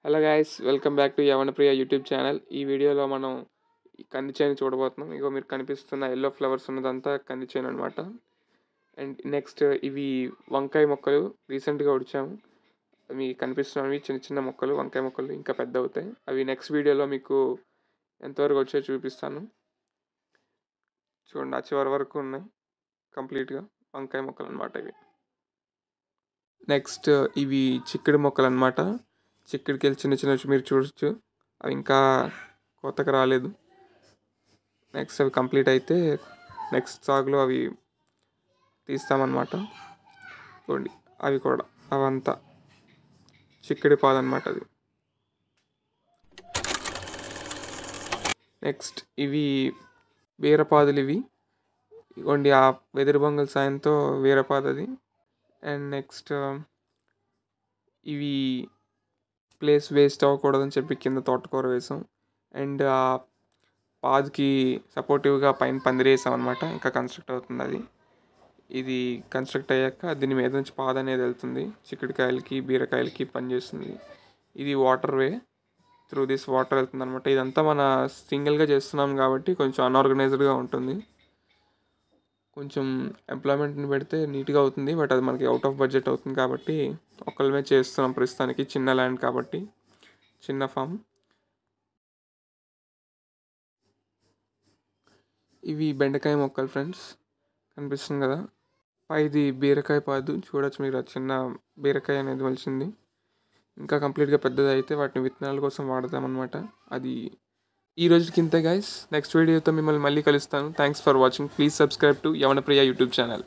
Hello guys, welcome back to Yavanapriya YouTube channel. ఈ వీడియోలో మనం ఈ కంది చేను చూడబోతున్నాం. ఇగో మీరు కనిపిస్తున్న ఎల్లో ఫ్లవర్స్ ఉన్నదంతా కంది చేను అనమాట. అండ్ నెక్స్ట్ ఇవి వంకాయ మొక్కలు రీసెంట్గా ఉడిచాము. అవి కనిపిస్తున్నవి చిన్న చిన్న మొక్కలు, వంకాయ మొక్కలు ఇంకా పెద్ద అవుతాయి. అవి నెక్స్ట్ వీడియోలో మీకు ఎంతవరకు వచ్చాయో చూపిస్తాను. చూడండి, ఆ చివరి వరకు ఉన్నాయి కంప్లీట్గా వంకాయ మొక్కలు అనమాట ఇవి. నెక్స్ట్ ఇవి చిక్కుడు మొక్కలు అనమాట. చిక్కుడికి చిన్న చిన్న మీరు చూడొచ్చు, అవి ఇంకా కొత్తగా రాలేదు. నెక్స్ట్ అవి కంప్లీట్ అయితే నెక్స్ట్ సాగులో అవి తీస్తామన్నమాట. చూడండి, అవి కూడా అవంతా చిక్కుడి పాదు అనమాట అది. నెక్స్ట్ ఇవి వీరపాదులు. ఇవ్వండి ఆ వెదురు బొంగల సాయంతో వీరపాదు అది. అండ్ నెక్స్ట్ ఇవి ప్లేస్ వేస్ట్ అవ్వకూడదని చెప్పి కింద తోటకూర వేసాం. అండ్ ఆ పాదుకి సపోర్టివ్గా పైన పందిరి వేసాం అనమాట. ఇంకా కన్స్ట్రక్ట్ అవుతుంది అది. ఇది కన్స్ట్రక్ట్ అయ్యాక దీని మీద నుంచి పాదు అనేది వెళ్తుంది, చిక్కుడుకాయలకి బీరకాయలకి పనిచేస్తుంది. ఇది water way, through this water వెళ్తుంది అనమాట. ఇదంతా మన సింగిల్గా చేస్తున్నాం కాబట్టి కొంచెం అన్ఆర్గనైజ్డ్గా ఉంటుంది. కొంచెం ఎంప్లాయ్మెంట్ని పెడితే నీట్గా అవుతుంది, బట్ అది మనకి అవుట్ ఆఫ్ బడ్జెట్ అవుతుంది కాబట్టి ఒకళ్ళమే చేస్తున్నాం ప్రస్తుతానికి. చిన్న ల్యాండ్ కాబట్టి, చిన్న ఫామ్. ఇవి బెండకాయ మొక్కలు ఫ్రెండ్స్, కనిపిస్తుంది కదా. ఇది బీరకాయ పాదు చూడొచ్చు మీరు, చిన్న బీరకాయ అనేది మొలిచింది. ఇంకా కంప్లీట్గా పెద్దది అయితే వాటిని విత్తనాల కోసం వాడతామన్నమాట. అది ఈ రోజుకి ఇంతే గైస్. నెక్స్ట్ వీడియోతో మిమ్మల్ని మళ్ళీ కలుస్తాను. Thanks for watching. Please subscribe to Yavanapriya YouTube channel.